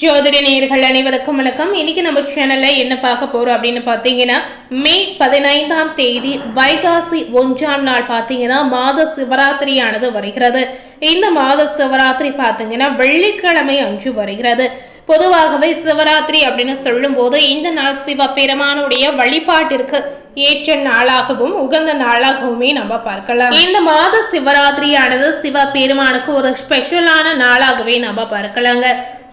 ஜோதிட நேயர்கள் அனைவருக்கும் வணக்கம். இன்னைக்கு நம்ம சேனல்ல என்ன பார்க்க போறோம் அப்படின்னு பாத்தீங்கன்னா, மே 15ஆம் தேதி வைகாசி 1ஆம் நாள் பாத்தீங்கன்னா மாத சிவராத்திரியானது வருகிறது. இந்த மாத சிவராத்திரி பாத்தீங்கன்னா வெள்ளிக்கிழமை அன்று வருகிறது. பொதுவாகவே சிவராத்திரி அப்படின்னு சொல்லும் போது இந்த நாள் சிவபெருமானுடைய வழிபாட்டிற்கு ஏற்ற நாளாகவும் உகந்த நாளாகவுமே நம்ம பார்க்கலாம். இந்த மாத சிவராத்திரியானது சிவபெருமானுக்கு ஒரு ஸ்பெஷலான நாளாகவே நம்ம பார்க்கலாங்க.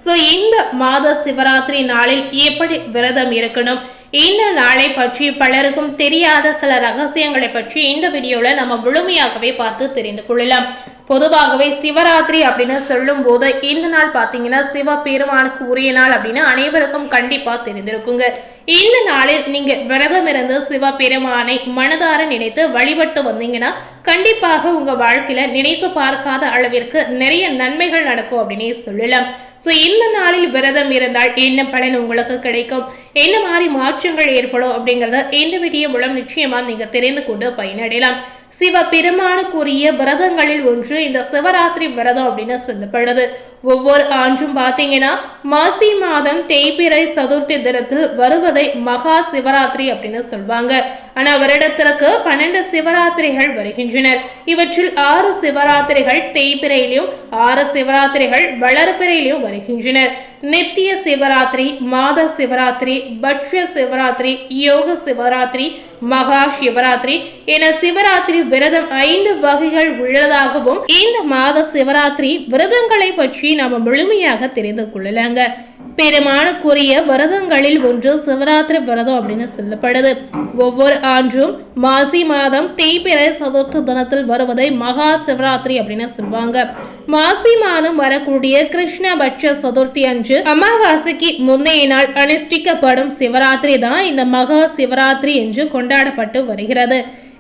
சோ இந்த மாத சிவராத்திரி நாளில் எப்படி விரதம் இருக்கணும், இந்த நாளை பற்றி பலருக்கும் தெரியாத சில ரகசியங்களை பற்றி இந்த வீடியோல நம்ம முழுமையாகவே பார்த்து தெரிந்து கொள்ளலாம். பொதுவாகவே சிவராத்திரி அப்படின்னு சொல்லும் போது இந்த நாள் பார்த்தீங்கன்னா சிவபெருமானுக்கு உரிய நாள் அப்படின்னு அனைவருக்கும் கண்டிப்பா தெரிந்திருக்குங்க. இந்த நாளில் நீங்க விரதம் இருந்து சிவபெருமானை மனதார நினைத்து வழிபட்டு வந்தீங்கன்னா கண்டிப்பாக உங்க வாழ்க்கையில நினைத்து பார்க்காத அளவிற்கு நிறைய நன்மைகள் நடக்கும் அப்படின்னே சொல்லலாம். சோ இந்த நாளில் விரதம் இருந்தால் என்ன பலன் உங்களுக்கு கிடைக்கும், என்ன மாதிரி மாற்றங்கள் ஏற்படும் அப்படிங்கறத இந்த வீடியோ மூலம் நிச்சயமா நீங்க தெரிந்து கொண்டு பயனடையலாம். சிவபெருமானுக்குரிய விரதங்களில் ஒன்று இந்த சிவராத்திரி விரதம் அப்படின்னு சொல்லப்படுது. ஒவ்வொரு ஆண்டும் பாத்தீங்கன்னா மாசி மாதம் தேய்பிறை சதுர்த்தி தினத்தில் வருவதை மகா சிவராத்திரி அப்படின்னு சொல்வாங்க. ஆனா வருடத்திற்கு 12 சிவராத்திரிகள் வருகின்றனர். இவற்றில் 6 சிவராத்திரிகள் தேய்பிறையிலும் 6 சிவராத்திரிகள் வளர்பிறையிலும் வருகின்றனர். நித்திய சிவராத்திரி, மாத சிவராத்திரி, பட்ச சிவராத்திரி, யோக சிவராத்திரி, மகா சிவராத்திரி என சிவராத்திரி விரதம் 5 வகைகள் உள்ளதாகவும் இந்த மாத சிவராத்திரி விரதங்களை பற்றி நாம முழுமையாக தெரிந்து கொள்ளலாங்க. பெருமானுக்குரிய விரதங்களில் ஒன்று சிவராத்திரி விரதம் அப்படின்னு சொல்லப்படுது. ஒவ்வொரு ஆண்டும் மாசி மாதம் தேய்பிறை சதுர்த்தி தினத்தில் வருவதை மகா சிவராத்திரி அப்படின்னு சொல்லுவாங்க. மாசி மாதம் வரக்கூடிய கிருஷ்ணபட்ச சதுர்த்தி அன்று அமாவாசைக்கு முந்தைய நாள் அனுஷ்டிக்கப்படும் சிவராத்திரி தான் இந்த மகா சிவராத்திரி என்று கொண்டாடப்பட்டு வருகிறது.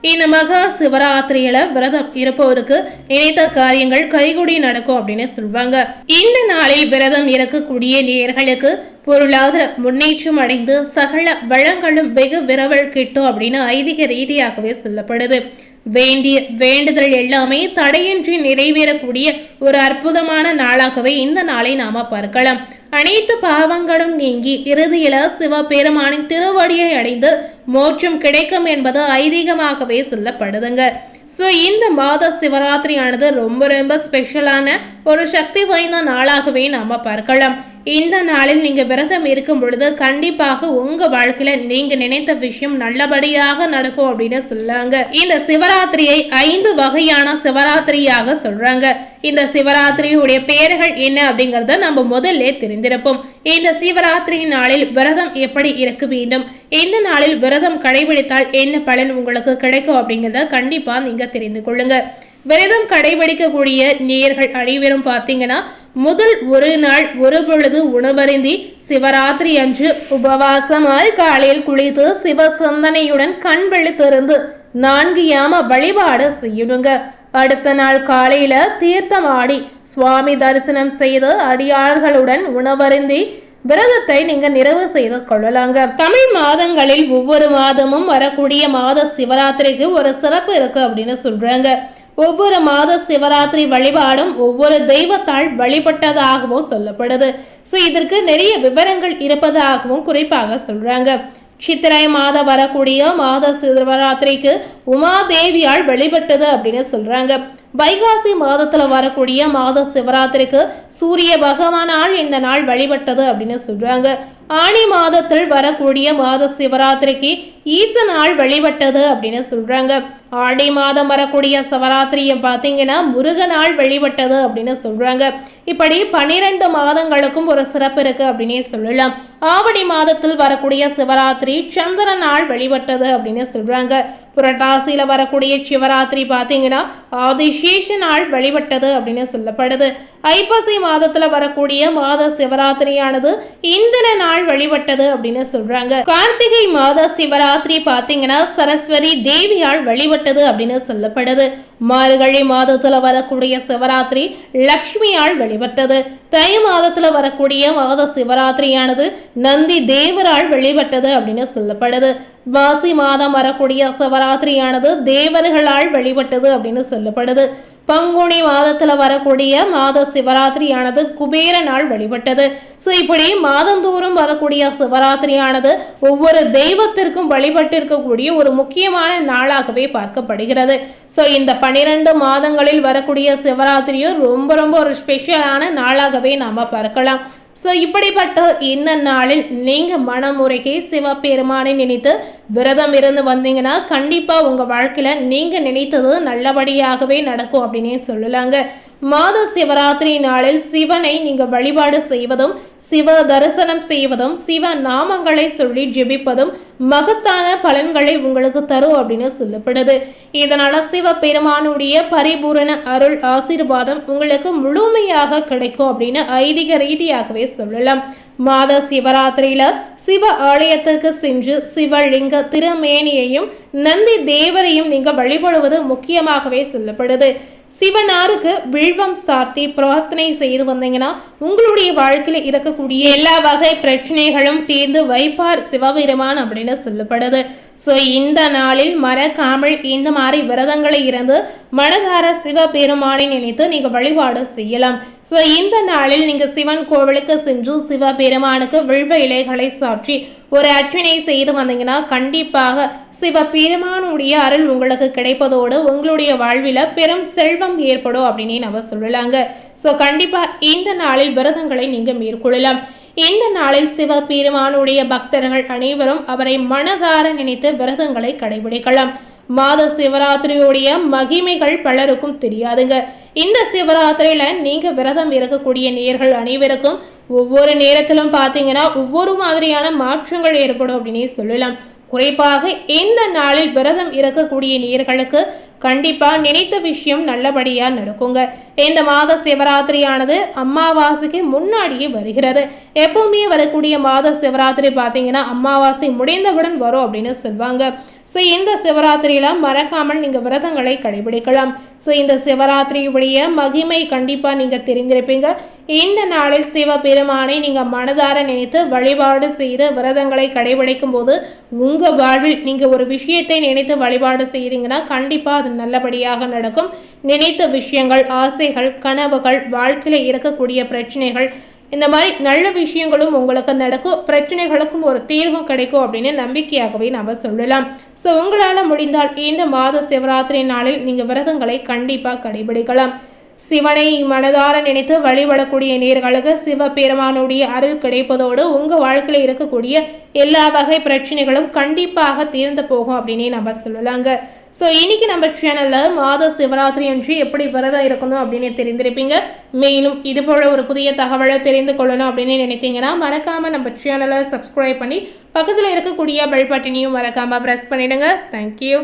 இந்த மகா சிவராத்திரியில விரதம் இருப்பவருக்கு நினைத்த காரியங்கள் கைகூடி நடக்கும் அப்படின்னு சொல்லுவாங்க. இந்த நாளில் விரதம் இருக்கக்கூடிய நேயர்களுக்கு பொருளாதார முன்னேற்றம் அடைந்து சகல வளங்களும் வெகு விரைவில் கிட்டும் அப்படின்னு ஐதீக ரீதியாகவே சொல்லப்படுது. வேண்டிய வேண்டுதல் எல்லாமே தடையின்றி நிறைவேறக்கூடிய ஒரு அற்புதமான நாளாகவே இந்த நாளை நாம பார்க்கலாம். அனைத்து பாவங்களும் நீங்கி இறுதியில சிவபெருமானின் திருவடியை அடைந்து மோட்சம் கிடைக்கும் என்பது ஐதீகமாகவே சொல்லப்படுதுங்க. ஸோ இந்த மாத சிவராத்திரியானது ரொம்ப ரொம்ப ஸ்பெஷலான ஒரு சக்தி வாய்ந்த நாளாகவே நாம பார்க்கலாம். இந்த நாளில் நீங்க விரதம் இருக்கும் பொழுது கண்டிப்பாக உங்க வாழ்க்கையில நீங்க நினைத்த விஷயம் நல்லபடியாக நடக்கும் அப்படின்னு சொல்லாங்க. இந்த சிவராத்திரியை 5 வகையான சிவராத்திரியாக சொல்றாங்க. இந்த சிவராத்திரியுடைய பெயர்கள் என்ன அப்படிங்கறத நம்ம முதல்ல தெரிந்திருப்போம். இந்த சிவராத்திரி நாளில் விரதம் எப்படி இருக்க வேண்டும், இந்த நாளில் விரதம் கடைபிடித்தால் என்ன பலன் உங்களுக்கு கிடைக்கும் அப்படிங்கறத கண்டிப்பா நீங்க தெரிந்து கொள்ளுங்க. விரதம் கடைபிடிக்கக்கூடிய நேயர்கள் அனைவரும் பார்த்தீங்கன்னா முதல் ஒரு நாள் ஒரு பொழுது உணவருந்தி சிவராத்திரி அன்று உபவாசமாய் காலையில் குளித்து சிவ சிந்தனையுடன் கண் விழித்திருந்து 4 யாம வழிபாடு செய்யணுங்க. அடுத்த நாள் காலையில தீர்த்தம் ஆடி சுவாமி தரிசனம் செய்து அடியார்களுடன் உணவருந்தி விரதத்தை நீங்க நிறைவு செய்து கொள்ளலாங்க. தமிழ் மாதங்களில் ஒவ்வொரு மாதமும் வரக்கூடிய மாத சிவராத்திரிக்கு ஒரு சிறப்பு இருக்கு அப்படின்னு சொல்றாங்க. ஒவ்வொரு மாத சிவராத்திரி வழிபாடும் ஒவ்வொரு தெய்வத்தால் வழிபட்டதாகவும் சொல்லப்படுது. ஸோ இதற்கு நிறைய விவரங்கள் இருப்பதாகவும் குறிப்பாக சொல்றாங்க. சித்திரை மாதம் வரக்கூடிய மாத சிவராத்திரிக்கு உமாதேவியால் வழிபட்டது அப்படின்னு சொல்றாங்க. வைகாசி மாதத்துல வரக்கூடிய மாத சிவராத்திரிக்கு சூரிய பகவானால் இந்த நாள் வழிபட்டது அப்படின்னு சொல்றாங்க. ஆனி மாதத்தில் வரக்கூடிய மாத சிவராத்திரிக்கு ஈசனால் வழிபட்டது அப்படின்னு சொல்றாங்க. ஆடி மாதம் வரக்கூடிய சிவராத்திரியை பார்த்தீங்கன்னா முருகனால் வழிபட்டது அப்படின்னு சொல்றாங்க. இப்படி 12 மாதங்களுக்கும் ஒரு சிறப்பு இருக்கு அப்படின்னே சொல்லலாம். ஆவணி மாதத்தில் வரக்கூடிய சிவராத்திரி சந்திரனால் வழிபட்டது அப்படின்னு சொல்றாங்க. புரட்டாசியில வரக்கூடிய சிவராத்திரி பார்த்தீங்கன்னா ஆதிசேஷனால் வழிபட்டது அப்படின்னு சொல்லப்படுது. ஐப்பசி மாதத்துல வரக்கூடிய மாத சிவராத்திரியானது இந்திர நாள் வழிபட்டது அப்படின்னு சொல்றாங்க. கார்த்திகை மாத சிவராத்திரி பார்த்தீங்கன்னா சரஸ்வதி தேவியால் வழிபட்டது அப்படின்னு சொல்லப்படுது. மார்கழி மாதத்துல வரக்கூடிய சிவராத்திரி லக்ஷ்மியால் வழிபட்டது. தை மாதத்துல வரக்கூடிய மாத சிவராத்திரியானது நந்தி தேவரால் வழிபட்டது அப்படின்னு சொல்லப்படுது. மாசி மாதம் வரக்கூடிய சிவராத்திரியானது தேவர்களால் வழிபட்டது அப்படின்னு சொல்லப்படுது. பங்குனி மாதத்துல வரக்கூடிய மாத சிவராத்திரியானது குபேர நாள் வழிபட்டது. ஸோ இப்படி மாதந்தோறும் வரக்கூடிய சிவராத்திரியானது ஒவ்வொரு தெய்வத்திற்கும் வழிபட்டிருக்கக்கூடிய ஒரு முக்கியமான நாளாகவே பார்க்கப்படுகிறது. ஸோ இந்த 12 மாதங்களில் வரக்கூடிய சிவராத்திரியும் ரொம்ப ரொம்ப ஒரு ஸ்பெஷலான நாளாகவே நாம பார்க்கலாம். ஸோ இப்படிப்பட்ட இந்த நாளில் நீங்கள் மனமுறைக்கு சிவபெருமானை நினைத்து விரதம் இருந்து வந்தீங்கன்னா கண்டிப்பாக உங்கள் வாழ்க்கையில் நீங்கள் நினைத்தது நல்லபடியாகவே நடக்கும் அப்படின்னே சொல்லலாங்க. மாத சிவராத்திரி நாளில் சிவனை நீங்கள் வழிபாடு செய்வதும் சிவ தரிசனம் செய்வதும் சிவ நாமங்களை சொல்லி ஜெபிப்பதும் மகத்தான பலன்களை உங்களுக்கு தரும் அப்படின்னு சொல்லப்படுது. இதனால சிவபெருமானுடைய பரிபூரண அருள் ஆசீர்வாதம் உங்களுக்கு முழுமையாக கிடைக்கும் அப்படின்னு ஐதீக ரீதியாகவே சொல்லலாம். மாத சிவராத்திரியில சிவ ஆலயத்திற்கு சென்று சிவலிங்க திருமேனியையும் நந்தி தேவரையும் நீங்க வழிபடுவது முக்கியமாகவே சொல்லப்படுது. சிவனாருக்கு வில்வம் சார்த்தி பிரார்த்தனை செய்து வந்தீங்கன்னா உங்களுடைய வாழ்க்கையில் இருக்கக்கூடிய எல்லா வகை பிரச்சனைகளும் தீர்ந்து வைப்பார் சிவபெருமான் அப்படின்னு சொல்லப்படுது. ஸோ இந்த நாளில் மறக்காமல் இந்த மாதிரி விரதங்களை இருந்து மனதார சிவபெருமானை நினைத்து நீங்கள் வழிபாடு செய்யலாம். ஸோ இந்த நாளில் நீங்கள் சிவன் கோவிலுக்கு சென்று சிவபெருமானுக்கு வில்வ இலைகளை சாற்றி ஒரு அர்ச்சனை செய்து வந்தீங்கன்னா கண்டிப்பாக சிவபெருமானுடைய அருள் உங்களுக்கு கிடைப்பதோடு உங்களுடைய வாழ்வில் பெரும் செல்வம் ஏற்படும் அப்படின்னு நம்ம சொல்லலாங்க. ஸோ கண்டிப்பாக இந்த நாளில் விரதங்களை நீங்கள் மேற்கொள்ளலாம். இந்த நாளில் சிவபெருமானுடைய பக்தர்கள் அனைவரும் அவரை மனதார நினைத்து விரதங்களை கடைபிடிக்கலாம். மாத சிவராத்திரியுடைய மகிமைகள் பலருக்கும் தெரியாதுங்க. இந்த சிவராத்திரியில நீங்க விரதம் இருக்கக்கூடிய நேயர்கள் அனைவருக்கும் ஒவ்வொரு நேரத்திலும் பார்த்தீங்கன்னா ஒவ்வொரு மாதிரியான மாற்றங்கள் ஏற்படும் அப்படின்னே சொல்லலாம். குறிப்பாக இந்த நாளில் விரதம் இருக்கக்கூடிய நேயர்களுக்கு கண்டிப்பா நினைத்த விஷயம் நல்லபடியா நடக்குங்க. இந்த மாத சிவராத்திரியானது அமாவாசைக்கு முன்னாடியே வருகிறது. எப்பவுமே வரக்கூடிய மாத சிவராத்திரி பார்த்தீங்கன்னா அமாவாசை முடிந்தவுடன் வரும் அப்படின்னு சொல்லுவாங்க. ஸோ இந்த சிவராத்திரியில மறக்காமல் நீங்கள் விரதங்களை கடைபிடிக்கலாம். ஸோ இந்த சிவராத்திரியுடைய மகிமை கண்டிப்பாக நீங்கள் தெரிஞ்சிருப்பீங்க. இந்த நாளில் சிவபெருமானை நீங்கள் மனதார நினைத்து வழிபாடு செய்து விரதங்களை கடைபிடிக்கும் போது உங்கள் வாழ்வில் நீங்கள் ஒரு விஷயத்தை நினைத்து வழிபாடு செய்கிறீங்கன்னா கண்டிப்பாக அது நல்லபடியாக நடக்கும். நினைத்த விஷயங்கள், ஆசைகள், கனவுகள், வாழ்க்கையில் இருக்கக்கூடிய பிரச்சனைகள், இந்த மாதிரி நல்ல விஷயங்களும் உங்களுக்கு நடக்கும். பிரச்சனைகளுக்கும் ஒரு தீர்வும் கிடைக்கும் அப்படின்னு நம்பிக்கையாகவே நம்ம சொல்லலாம். ஸோ உங்களால் முடிந்தால் இந்த மாத சிவராத்திரி நாளில் நீங்கள் விரதங்களை கண்டிப்பாக கடைபிடிக்கலாம். சிவனை மனதார நினைத்து வழிபடக்கூடிய நேர்களுக்கு சிவபெருமானுடைய அருள் கிடைப்பதோடு உங்கள் வாழ்க்கையில் இருக்கக்கூடிய எல்லா வகை பிரச்சனைகளும் கண்டிப்பாக தீர்ந்து போகும் அப்படின்னே நம்ம சொல்லலாங்க. ஸோ இன்னைக்கு நம்ம சேனலில் மாத சிவராத்திரி அன்று எப்படி விரதம் இருக்கணும் அப்படின்னு தெரிந்திருப்பீங்க. மேலும் இது போல ஒரு புதிய தகவலை தெரிந்து கொள்ளணும் அப்படின்னு நினைத்தீங்கன்னா மறக்காமல் நம்ம சேனலை சப்ஸ்கிரைப் பண்ணி பக்கத்தில் இருக்கக்கூடிய பெல் பட்டனையும் மறக்காமல் ப்ரெஸ் பண்ணிடுங்க. தேங்க்யூ.